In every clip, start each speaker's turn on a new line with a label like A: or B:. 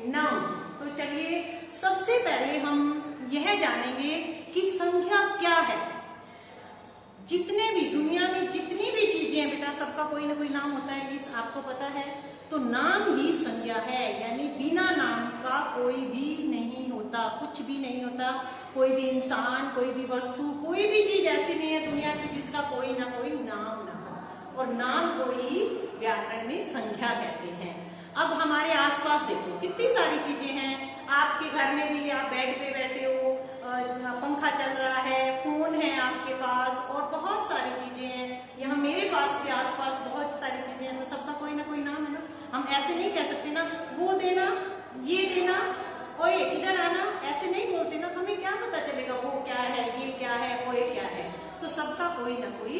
A: Noun. तो चलिए सबसे पहले हम यह जानेंगे कि संख्या क्या है। जितने भी दुनिया में जितनी भी चीजें हैं बेटा, सबका कोई ना कोई नाम होता है, इस आपको पता है। तो नाम ही संख्या है, यानी बिना नाम का कोई भी नहीं होता, कुछ भी नहीं होता। कोई भी इंसान, कोई भी वस्तु, कोई भी चीज ऐसी नहीं है दुनिया की जिसका कोई ना कोई नाम ना हो, और नाम को ही व्याकरण में संख्या कहते हैं। अब हमारे आसपास देखो कितनी सारी चीजें हैं। आपके घर में भी आप बेड पे बैठे हो, पंखा चल रहा है, फोन है आपके पास, और बहुत सारी चीजें हैं। यहाँ मेरे पास भी आसपास बहुत सारी चीजें हैं, तो सबका कोई ना कोई नाम है ना। हम ऐसे नहीं कह सकते ना, वो देना, ये देना, ओए इधर आना, ऐसे नहीं बोलते ना। हमें क्या पता चलेगा वो क्या है, ये क्या है, ओए क्या है। तो सबका कोई ना कोई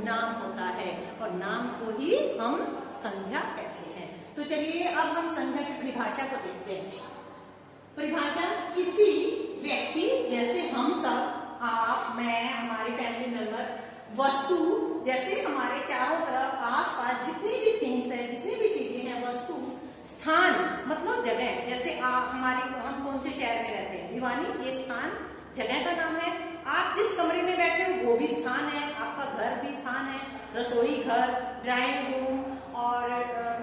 A: नाम होता है, और नाम को ही हम संख्या कहते हैं। तो चलिए अब हम संख्या की परिभाषा को देखते हैं। परिभाषा किसी व्यक्ति, जैसे हम सब, आप, मैं, हमारे फैमिली मेंबर, वस्तु, जैसे हमारे चारों तरफ आसपास जितनी भी थिंग्स है, जितनी भी चीजें हैं, वस्तु, स्थान मतलब जगह, जैसे हम कौन से शहर में रहते हैं, भिवानी, ये स्थान जगह का नाम है। आप जिस कमरे में बैठे हो वो भी स्थान है, आपका घर भी स्थान है, रसोई घर, ड्राइंग रूम, और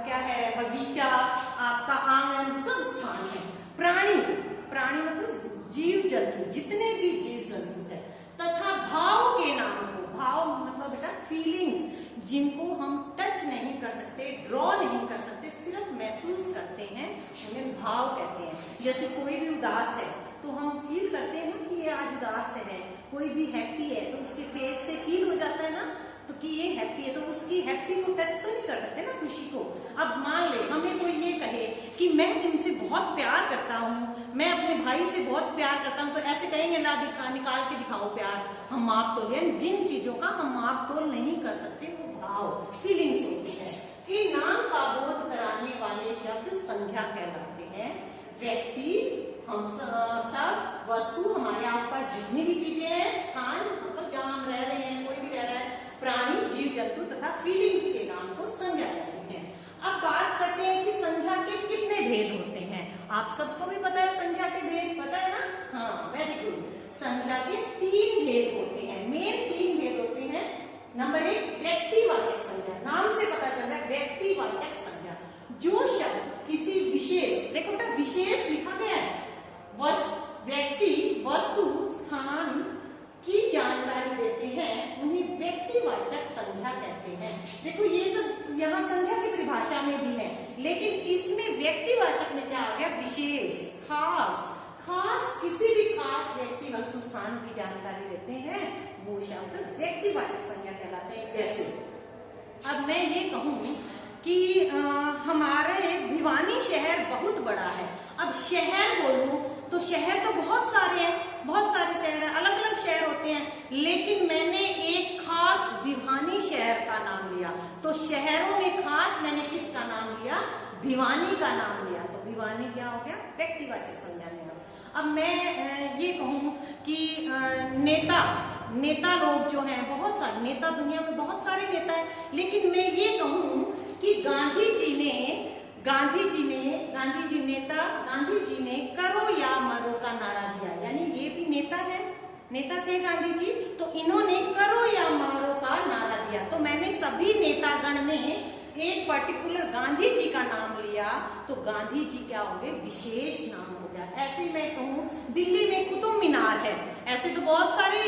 A: क्या है, बगीचा, आपका आंगन, सब स्थान है। प्राणी, प्राणी मतलब जीव जंतु, जितने भी जीव जंतु है, तथा भाव के नाम को, भाव मतलब बेटा फीलिंग्स, जिनको हम टच नहीं कर सकते, ड्रॉ नहीं कर सकते, सिर्फ महसूस करते हैं, उन्हें भाव कहते हैं। जैसे कोई भी उदास है तो हम फील करते हैं ना कि ये आज उदास है। कोई भी हैप्पी है तो उसके फेस से फील हो जाता है ना, तो कि ये हैप्पी है, तो उसकी हैप्पी को टच तो नहीं कर सकते ना, खुशी को। अब मान ले हमें कोई ये कहे कि मैं तुमसे बहुत प्यार करता हूँ, मैं अपने भाई से बहुत प्यार करता हूँ, तो ऐसे कहेंगे ना, निकाल के दिखाओ प्यार, हम माप तोल। जिन चीजों का हम माप तोल नहीं कर सकते वो भाव, फीलिंग्स होती है। कि नाम का बोध कराने वाले शब्द संख्या कहलाते हैं। व्यक्ति, हम सब, वस्तु, हमारे आसपास जितनी भी चीजें हैं, स्थान मतलब जहां हम रह रहे हैं, कोई भी रह रहा है, प्राणी, जीव जंतु तथा फीलिंग्स के नाम को संज्ञा कहते हैं। अब बात करते हैं कि संख्या के कितने भेद होते हैं। आप सबको भी पता है संख्या के भेद, पता है ना? हाँ, वेरी गुड। संख्या के 3 भेद होते हैं, मेन 3 भेद होते हैं। नंबर 1 व्यक्तिवाचक संख्या, नाम से पता चल रहा है, व्यक्तिवाचक संख्या, जो शब्द किसी विशेष, देखो बेटा विशेष लिखा गया है, व्यक्ति, वस्तु, स्थान की जानकारी देते हैं, उन्हें व्यक्तिवाचक संख्या कहते हैं। देखो ये सब यहाँ संख्या की परिभाषा में भी है, लेकिन इसमें व्यक्तिवाचक में क्या आ गया, विशेष, खास, किसी भी खास व्यक्ति, वस्तु, स्थान की जानकारी देते हैं, वो शब्द व्यक्तिवाचक संख्या कहलाते हैं। जैसे अब मैं ये कहूं कि हमारे भिवानी शहर बहुत बड़ा है। अब शहर बोलूं तो शहर तो बहुत सारे हैं, बहुत सारे शहर हैं, अलग अलग शहर होते हैं, लेकिन मैंने एक खास भिवानी शहर का नाम लिया, तो शहरों में खास मैंने किसका नाम लिया, भिवानी का नाम लिया, तो भिवानी क्या हो गया, व्यक्तिवाचक संज्ञा में। अब मैं ये कहूं कि नेता लोग जो हैं, बहुत सारे नेता, दुनिया में बहुत सारे नेता हैं, लेकिन मैं ये कहूं कि गांधी जी ने करो या मरो का नारा दिया, यानी ये भी नेता थे गांधी जी, तो इन्होंने करो या मरो का नारा दिया। तो मैंने सभी नेतागण में एक पर्टिकुलर गांधी जी का नाम लिया, तो गांधी जी क्या हो गए, विशेष नाम हो गया। ऐसे मैं कहूँ दिल्ली में कुतुब मीनार है, ऐसे तो बहुत सारे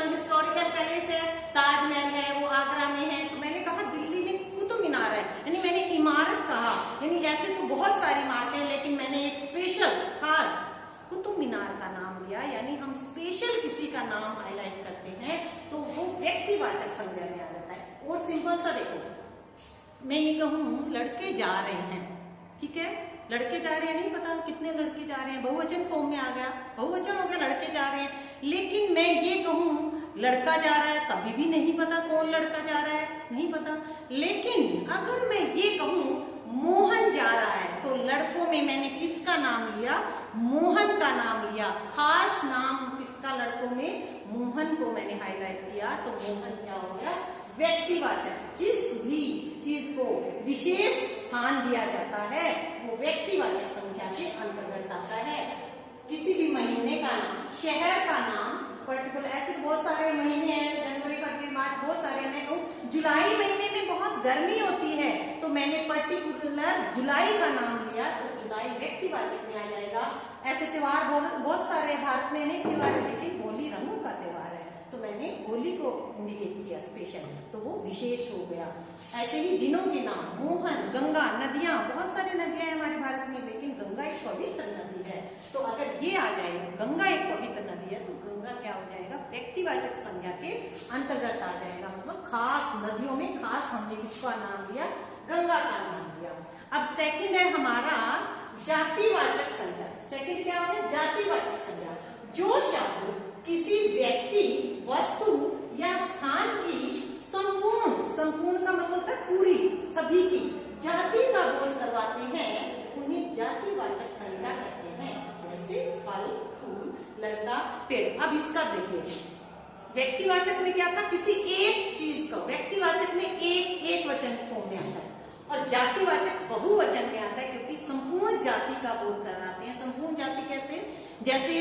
A: हिस्टोरिकल पैलेस है, ताजमहल है, वो आगरा में है, तो मैंने कहा दिल्ली में कुतुब मीनार है, यानी मैंने इमारत कहा, यानी ऐसे तो बहुत सारी इमारतें हैं, लेकिन मैंने एक स्पेशल खास कुतुब मीनार का नाम लिया, यानी हम स्पेशल किसी का नाम हाईलाइट करते हैं तो वो व्यक्तिवाचक संज्ञा में आ जाता है। और सिंपल सा देखो, मैं ये कहूँ लड़के जा रहे हैं, ठीक है, लड़के जा रहे हैं, नहीं पता कितने लड़के जा रहे हैं, बहुवचन फॉर्म में आ गया, बहुवचन हो गया, लड़के जा रहे हैं। लेकिन मैं ये कहूँ लड़का जा रहा है, तभी भी नहीं पता कौन लड़का जा रहा है, नहीं पता। लेकिन अगर मैं ये कहूँ मोहन जा रहा है, तो लड़कों में मैंने किसका नाम लिया, मोहन का नाम लिया, खास नाम किसका, लड़कों में मोहन को मैंने हाईलाइट किया, तो मोहन क्या हो गया, व्यक्तिवाचक। जिस भी चीज को विशेष स्थान दिया जाता है वो व्यक्तिवाचक संख्या के अंतर्गत आता है। किसी भी महीने का नाम, शहर का नाम, पर्टिकुलर, ऐसे तो बहुत सारे महीने हैं, जनवरी फरवरी मार्च, बहुत सारे। मैं कहूँ जुलाई महीने में बहुत गर्मी होती है तो मैंने पर्टिकुलर जुलाई का नाम लिया तो जुलाई व्यक्तिवाचक में आ जाएगा। ऐसे त्योहार बहुत सारे भारत में अनेक त्योहार है, लेकिन होली रंगों का त्योहार है तो मैंने होली को इंडिकेट किया स्पेशल, तो वो विशेष हो गया। ऐसे ही दिनों के नाम, मोहन, गंगा, नदियां, बहुत सारी नदियां हैं हमारे भारत में, लेकिन गंगा एक पवित्र नदी है। तो अगर ये आ जाए गंगा एक पवित्र नदी है तो गंगा क्या हो जाएगा, व्यक्तिवाचक संज्ञा के अंतर्गत आ जाएगा। मतलब खास नदियों में खास हमने किसका नाम लिया, गंगा का नाम लिया। अब सेकंड है हमारा जातिवाचक संज्ञा। सेकंड क्या हो गया, जातिवाचक संज्ञा। जो शब्द किसी व्यक्ति, वस्तु या स्थान की संपूर्ण का मतलब होता है पूरी, सभी की जाति का बोध करवाते हैं उन्हें जातिवाचक संज्ञा कहते हैं। जैसे फल, फूल, लड़का, पेड़। अब इसका देखिए, व्यक्तिवाचक में क्या था, किसी एक चीज का, व्यक्तिवाचक में एक वचन फॉर्म में आता है और जातिवाचक बहुवचन में आता है, क्योंकि संपूर्ण जाति का बोध कराते हैं। संपूर्ण जाति कैसे, जैसे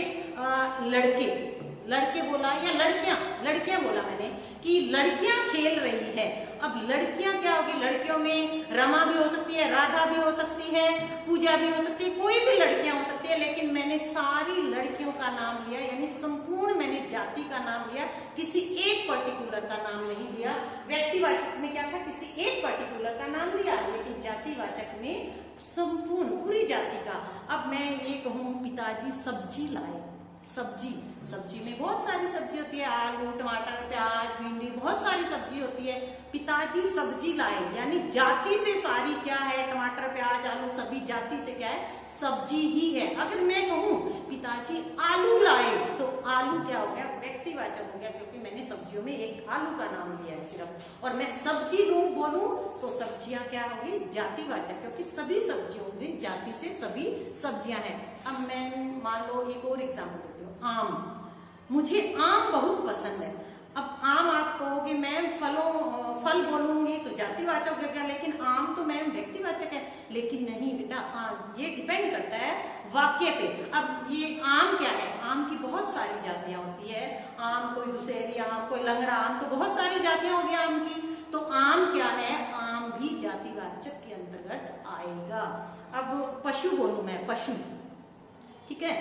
A: लड़के बोला या लड़कियां बोला मैंने कि लड़कियां खेल रही है। अब लड़कियां क्या होगी, लड़कियों में रमा भी हो सकती है, राधा भी हो सकती है, पूजा भी हो सकती है, कोई भी लड़कियां हो सकती है, लेकिन मैंने सारी लड़कियों का नाम लिया, यानी संपूर्ण मैंने जाति का नाम लिया, किसी एक पर्टिकुलर का नाम नहीं लिया। व्यक्तिवाचक में क्या था, किसी एक पर्टिकुलर का नाम लिया, लेकिन जातिवाचक में संपूर्ण पूरी जाति का। अब मैं ये कहूं पिताजी सब्जी लाए, सब्जी में बहुत सारी सब्जी होती है, आलू, टमाटर, प्याज, भिंडी, बहुत सारी सब्जी होती है। पिताजी सब्जी लाए, यानी जाति से सारी क्या है, टमाटर, प्याज, आलू, सभी जाति से क्या है, सब्जी ही है। अगर मैं कहूं पिताजी आलू लाए तो आलू क्या हो गया, व्यक्तिवाचक हो गया, क्योंकि मैंने सब्जियों में एक आलू का नाम लिया है सिर्फ। और मैं सब्जी बोलूं तो सब्जियां क्या होगी, जातिवाचक, क्योंकि सभी सब्जियों में जाति से सभी सब्जियां हैं। अब मैं मान लो एक और एग्जाम्पल देती हूँ, आम। मुझे आम बहुत पसंद है। अब आम आप कहोगे मैम फल बोलूंगी तो जातिवाचक हो गया, लेकिन आम तो मैम व्यक्तिवाचक है। लेकिन नहीं बेटा, ये डिपेंड करता है वाक्य पे। अब ये आम क्या है, आम की बहुत सारी जातियां होती है। आम कोई दुशहरी आम, कोई लंगड़ा आम, तो बहुत सारी जातियां होगी आम की। तो आम क्या है, आम भी जातिवाचक के अंतर्गत आएगा। अब पशु बोलूं मैं, पशु, ठीक है,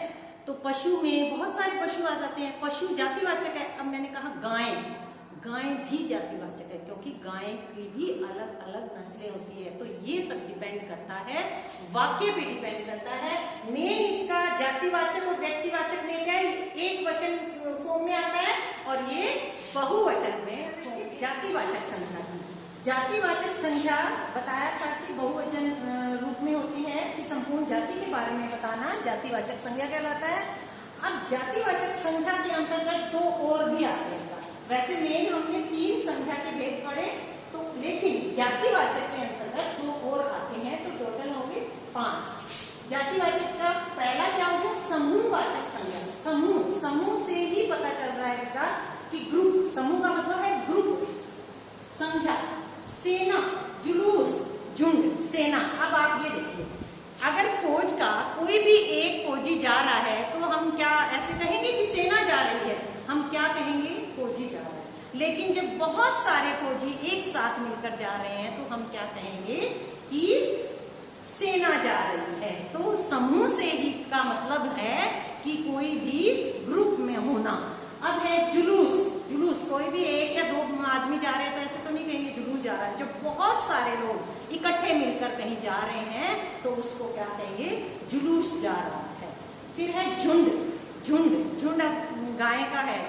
A: तो पशु में बहुत सारे पशु आ जाते हैं, पशु जातिवाचक है। अब मैंने कहा गाय भी जातिवाचक है, क्योंकि गाय की भी अलग अलग नस्लें होती है। तो ये सब डिपेंड करता है वाक्य पे, डिपेंड करता है। मेन इसका जातिवाचक और व्यक्तिवाचक में क्या है, एक वचन फॉर्म में आता है और ये बहुवचन में जातिवाचक संख्या की। जातिवाचक संख्या बताया था कि बहुवचन रूप में होती है, कि संपूर्ण जाति के बारे में बताना जातिवाचक संख्या कहलाता है। अब जातिवाचक संख्या के अंतर्गत दो और भी आते हैं। वैसे मेन हमने 3 संख्या के भेद पढ़े, तो लेकिन जातिवाचक के अंतर्गत 2 और आते हैं, तो टोटल होंगे 5। जातिवाचक का पहला क्या हो गया, समूहवाचक संज्ञा। समूह से ही पता चल रहा है बेटा कि ग्रुप, समूह का मतलब है ग्रुप, संख्या, सेना, जुलूस, झुंड, सेना। अब आप ये देखिए, अगर फौज का कोई भी एक फौजी जा रहा है तो हम क्या ऐसे कहेंगे कि सेना जा रही है, हम क्या कहेंगे, फौजी जा रहा है। लेकिन जब बहुत सारे फौजी एक साथ मिलकर जा रहे हैं तो हम क्या कहेंगे कि सेना जा रही है। तो समूह से ही का मतलब है कि कोई भी ग्रुप में होना। अब है जुलूस, कोई भी एक या 2 आदमी जा रहे हैं तो ऐसे तो नहीं कहेंगे जुलूस जा रहा है। जब बहुत सारे लोग इकट्ठे मिलकर कहीं जा रहे हैं तो उसको क्या कहेंगे, जुलूस जा रहा है। फिर है झुंड गाय का है,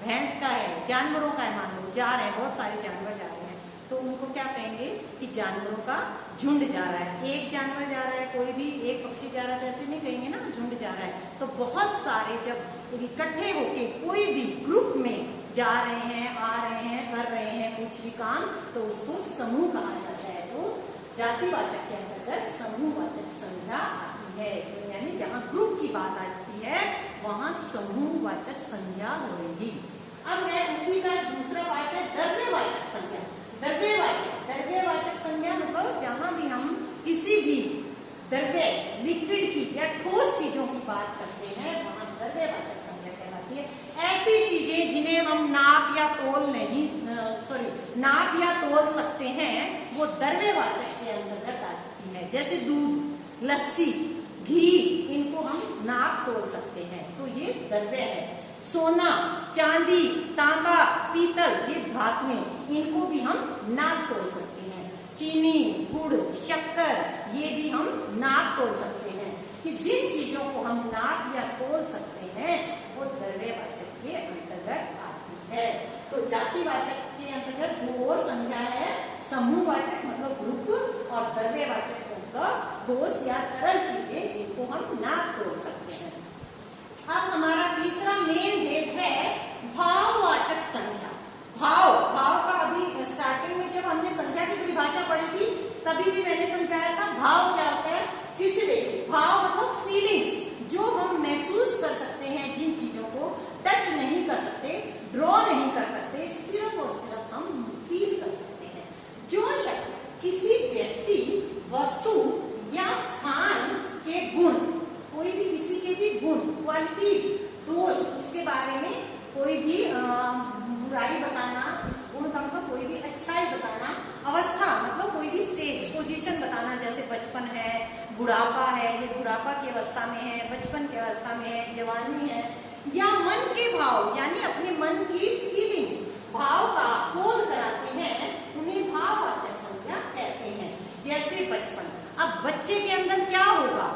A: भैंस का है, जानवरों का है। मान लो जा रहे हैं, बहुत सारे जानवर जा रहे हैं, तो उनको क्या कहेंगे कि जानवरों का झुंड जा रहा है। एक जानवर जा रहा है, कोई भी एक पक्षी जा रहा है, तो ऐसे नहीं कहेंगे ना, झुंड जा रहा है। तो बहुत सारे जब इकट्ठे होके कोई भी ग्रुप में जा रहे हैं, आ रहे हैं, कर रहे हैं कुछ भी काम, तो उसको समूह कहा जाता है। तो जातिवाचक के अंतर्गत समूहवाचक संज्ञा आती है, यानी जहाँ ग्रुप की बात आती है वहाँ समूहवाचक संज्ञा होगी। अब है उसी का दूसरा पार्ट है द्रव्यवाचक संज्ञा। द्रव्यवाचक संज्ञा मतलब जहाँ जिन्हें हम नाप या तोल नहीं नाप या तोल सकते हैं, वो द्रव्यवाचक के अंतर्गत आती है। जैसे दूध, लस्सी, घी, इनको हम नाप तोल सकते हैं, तो ये द्रव्य है। सोना, चांदी, तांबा, पीतल, ये धातुएं, इनको भी हम नाप तोल सकते हैं। चीनी, गुड़, शक्कर, ये भी हम नाप तोल सकते हैं। कि जिन चीजों को हम नाप या तोल सकते हैं वो द्रव्यवाचक के अंतर्गत आती है। तो जातिवाचक के अंतर्गत दो और संज्ञा है, समूहवाचक मतलब ग्रुप, और द्रव्यवाचक मतलब ठोस या तरल चीजें जिनको हम नाप तोल सकते हैं। अब हमारा तीसरा मेन भेद है भाववाचक संख्या। भाव का अभी स्टार्टिंग में जब हमने संख्या की परिभाषा पढ़ी थी तभी भी मैंने समझाया था भाव क्या होता है। फिर से देखिए, भाव मतलब फीलिंग्स, जो हम महसूस कर सकते हैं, जिन चीजों को टच नहीं कर सकते, ड्रॉ नहीं कर सकते, सिर्फ और सिर्फ हम फील कर सकते हैं। जो शब्द किसी व्यक्ति, वस्तु या स्थान के गुण, कोई भी किसी के भी गुण, क्वालिटीज, दोष, उसके बारे में कोई भी बुराई बताना, इस गुण का मतलब कोई भी अच्छाई बताना, अवस्था मतलब कोई भी स्टेज, पोजीशन बताना, जैसे बचपन है, बुढ़ापा है, ये बुढ़ापा की अवस्था में है, बचपन की अवस्था में है, जवानी है, या मन के भाव यानी अपने मन की फीलिंग्स, भाव का बोध कराते हैं, उन्हें भाववाचक संज्ञा कहते हैं। जैसे बचपन, अब बच्चे के अंदर क्या होगा,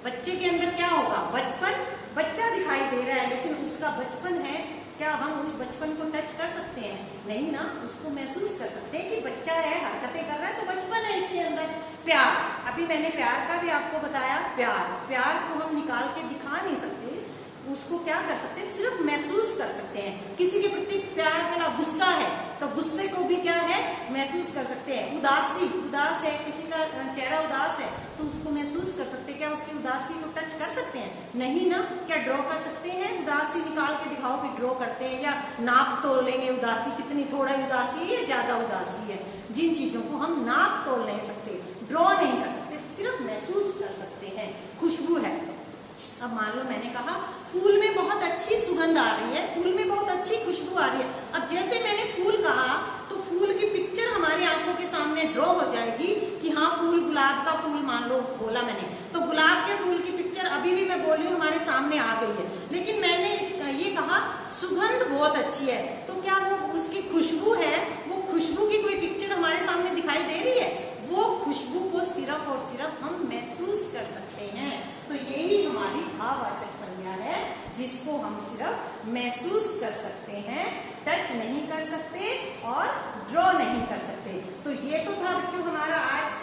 A: बच्चे के अंदर क्या होगा, बचपन, बच्चा दिखाई दे रहा है लेकिन उसका बचपन है, क्या हम उस बचपन को टच कर सकते हैं? नहीं ना, उसको महसूस कर सकते हैं कि बच्चा है, हरकतें कर रहा है, तो बचपन है इसके अंदर। प्यार, अभी मैंने प्यार का भी आपको बताया, प्यार को हम निकाल के दिखा नहीं सकते, उसको क्या कर सकते हैं, सिर्फ महसूस कर सकते हैं। किसी के प्रति प्यार करना, गुस्सा है तो गुस्से को भी क्या है, महसूस कर सकते हैं। उदास है, किसी का चेहरा उदास है तो उसको महसूस कर सकते हैं। क्या उसकी उदासी को टच कर सकते हैं? नहीं ना। क्या ड्रॉ कर सकते हैं? उदासी निकाल के दिखाओ कि ड्रॉ करते हैं, या नाप तोल लेंगे उदासी कितनी, थोड़ा उदासी है या ज्यादा उदासी है। जिन चीजों को हम नाप तोल नहीं सकते, ड्रॉ नहीं कर सकते, सिर्फ महसूस कर सकते हैं। खुशबू है, अब मान लो मैंने कहा फूल में बहुत अच्छी सुगंध आ रही है, फूल में बहुत अच्छी खुशबू आ रही है। अब जैसे मैंने फूल कहा तो फूल की पिक्चर हमारी आंखों के सामने ड्रॉ हो जाएगी कि हाँ फूल, गुलाब का फूल मान लो बोला मैंने, तो गुलाब के फूल की पिक्चर अभी भी मैं बोल रही हूँ हमारे सामने आ गई है। लेकिन मैंने ये कहा सुगंध बहुत अच्छी है, तो क्या वो उसकी खुशबू है, वो खुशबू की कोई पिक्चर हमारे सामने दिखाई दे रही है? वो खुशबू को सिर्फ और सिर्फ हम महसूस कर सकते हैं। तो यही हमारी भाववाचक संज्ञा है, जिसको हम सिर्फ महसूस कर सकते हैं, टच नहीं कर सकते और ड्रॉ नहीं कर सकते। तो ये तो था बच्चों हमारा आज